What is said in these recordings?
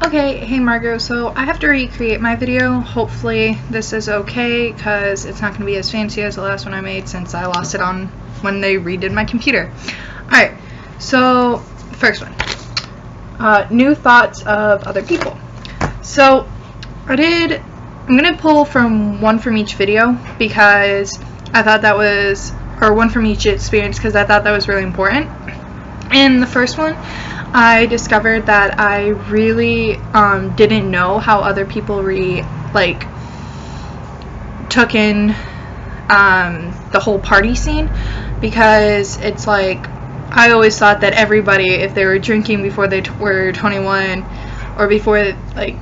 Okay, hey Margot, so I have to recreate my video. Hopefully this is okay because it's not going to be as fancy as the last one I made since I lost it on when they redid my computer. Alright, so first one. New thoughts of other people. So I'm going to pull from one from each video because I thought that was, or one from each experience because I thought that was really important. In the first one, I discovered that I really didn't know how other people took in the whole party scene, because it's like I always thought that everybody, if they were drinking before they were 21 or before, like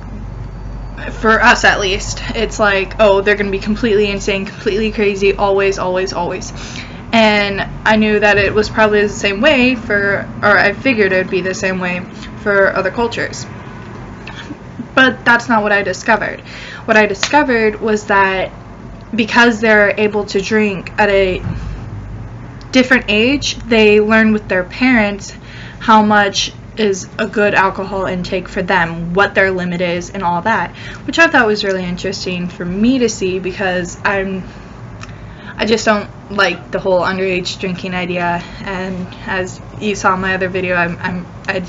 for us at least, it's like, oh, they're gonna be completely insane, completely crazy, always. And I knew that it was probably the same way I figured it would be the same way for other cultures. But that's not what I discovered. What I discovered was that because they're able to drink at a different age, they learn with their parents how much is a good alcohol intake for them, what their limit is, and all that, which I thought was really interesting for me to see, because I just don't like the whole underage drinking idea, and as you saw in my other video, I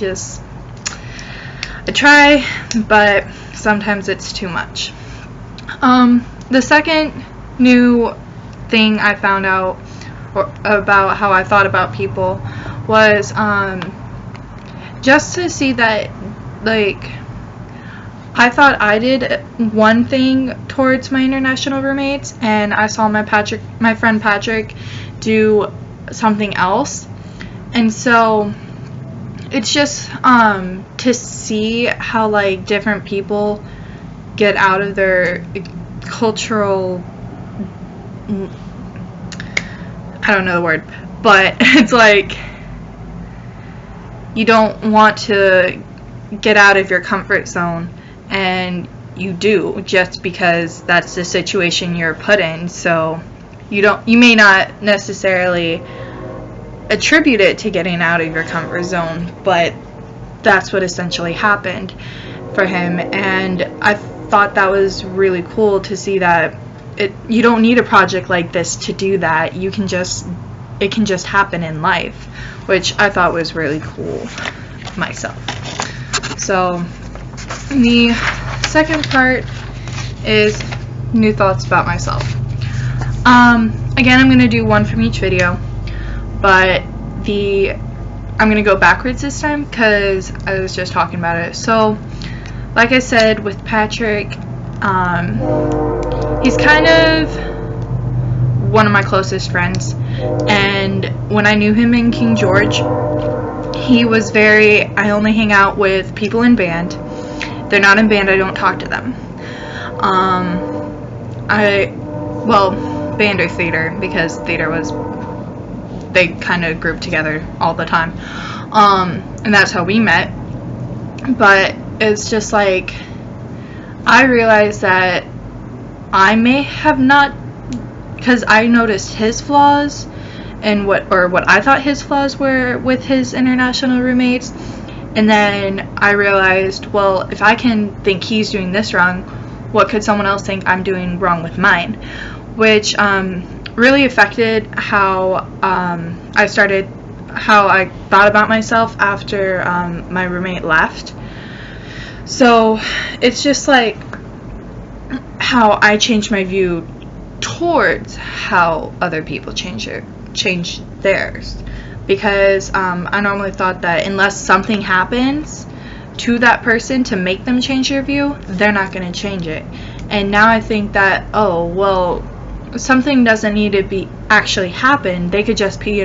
try, but sometimes it's too much. The second new thing I found out about how I thought about people was just to see that, like, I thought I did one thing towards my international roommates, and I saw my friend Patrick do something else. And so it's just to see how, like, different people get out of their cultural, I don't know the word, but it's like you don't want to get out of your comfort zone, and you do, just because that's the situation you're put in. So you may not necessarily attribute it to getting out of your comfort zone, but that's what essentially happened for him. And I thought that was really cool to see that you don't need a project like this to do that. It can just happen in life, which I thought was really cool myself. So the second part is new thoughts about myself. Again, I'm going to do one from each video, but I'm going to go backwards this time because I was just talking about it. So, like I said, with Patrick, he's kind of one of my closest friends, and when I knew him in King George, he was I only hang out with people in band. If they're not in band, I don't talk to them. Band or theater, because theater they kind of grouped together all the time. And that's how we met. But it's just like, I realized that I may have not, because I noticed his flaws and what I thought his flaws were with his international roommates, and then I realized, well, if I can think he's doing this wrong, what could someone else think I'm doing wrong with mine? Which really affected how I thought about myself after my roommate left. So it's just like how I changed my view towards how other people change theirs, because I normally thought that unless something happens to that person to make them change their view, they're not going to change it. And now I think that, oh, well, something doesn't need to actually happen. They could just be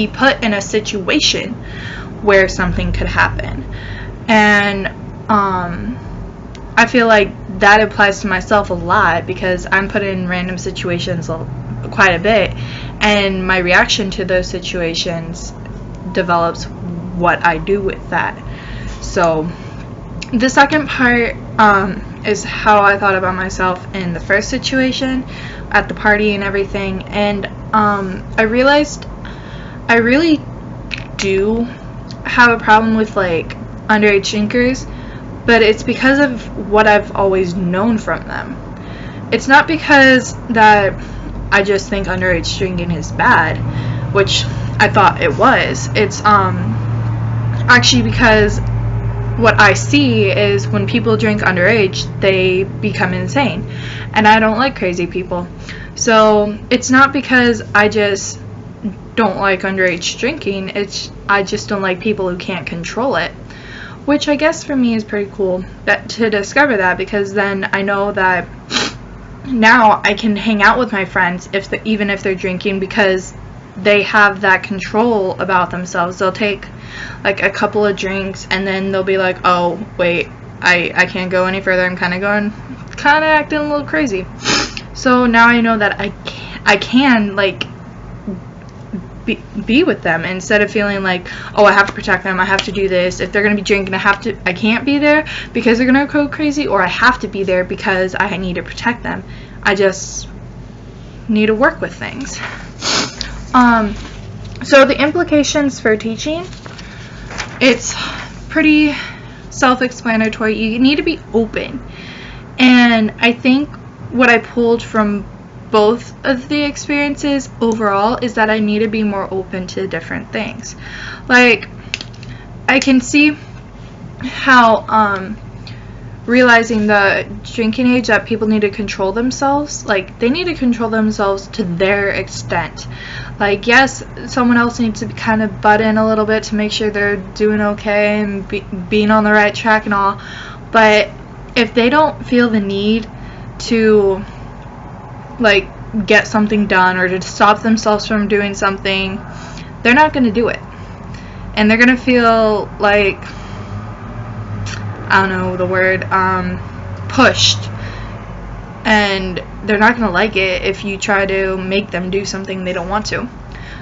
put in a situation where something could happen. And I feel like that applies to myself a lot, because I'm put in random situations quite a bit, and my reaction to those situations develops what I do with that. So the second part is how I thought about myself in the first situation at the party and everything, and I realized I really do have a problem with, like, underage drinkers, but it's because of what I've always known from them. It's not because that I just think underage drinking is bad, which I thought it was. It's actually because what I see is when people drink underage, they become insane, and I don't like crazy people. So it's not because I just don't like underage drinking, I just don't like people who can't control it, which I guess for me is pretty cool to discover that, because then I know that now I can hang out with my friends even if they're drinking, because they have that control about themselves. They'll take like a couple of drinks and then they'll be like, oh wait, I can't go any further, I'm kind of acting a little crazy. So now I know that I can like be with them, instead of feeling like, oh, I have to protect them, I have to do this. If they're gonna be drinking, I can't be there because they're gonna go crazy, or I have to be there because I need to protect them. I just need to work with things. So the implications for teaching, it's pretty self-explanatory. You need to be open, and I think what I pulled from both of the experiences overall is that I need to be more open to different things. Like, I can see how realizing the drinking age, that people need to control themselves. Like, they need to control themselves to their extent. Like, yes, someone else needs to kind of butt in a little bit to make sure they're doing okay and being on the right track and all, but if they don't feel the need to like get something done or to stop themselves from doing something, they're not going to do it, and they're going to feel like, I don't know the word, pushed, and they're not going to like it if you try to make them do something they don't want to.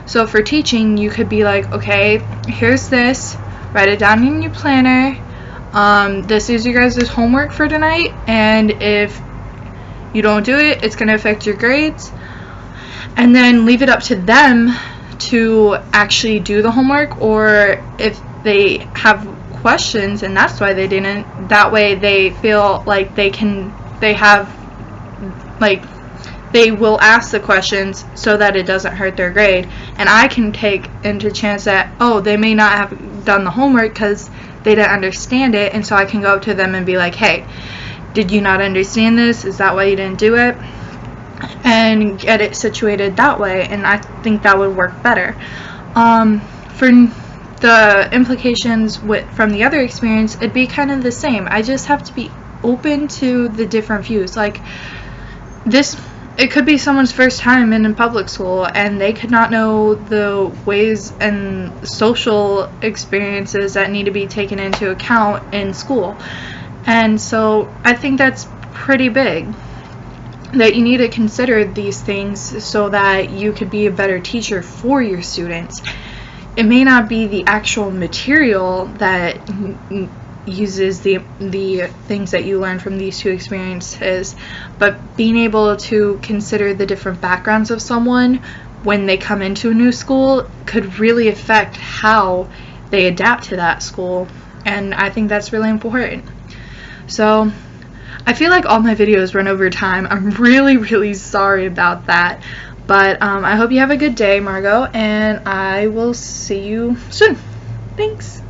So for teaching, you could be like, okay, here's this, write it down in your planner, this is your guys' homework for tonight, and if you don't do it, it's going to affect your grades. And then leave it up to them to actually do the homework, or if they have questions and that's why they didn't, that way they feel like they will ask the questions so that it doesn't hurt their grade, and I can take into chance that, oh, they may not have done the homework because they didn't understand it, and so I can go up to them and be like, hey, did you not understand this? Is that why you didn't do it? And get it situated that way, and I think that would work better. For the implications from the other experience, it'd be kind of the same. I just have to be open to the different views. Like, it could be someone's first time in public school, and they could not know the ways and social experiences that need to be taken into account in school. And so I think that's pretty big, that you need to consider these things so that you could be a better teacher for your students. It may not be the actual material that uses the things that you learn from these two experiences, but being able to consider the different backgrounds of someone when they come into a new school could really affect how they adapt to that school, and I think that's really important. So I feel like all my videos run over time. I'm really sorry about that, but I hope you have a good day, Margot, and I will see you soon. Thanks.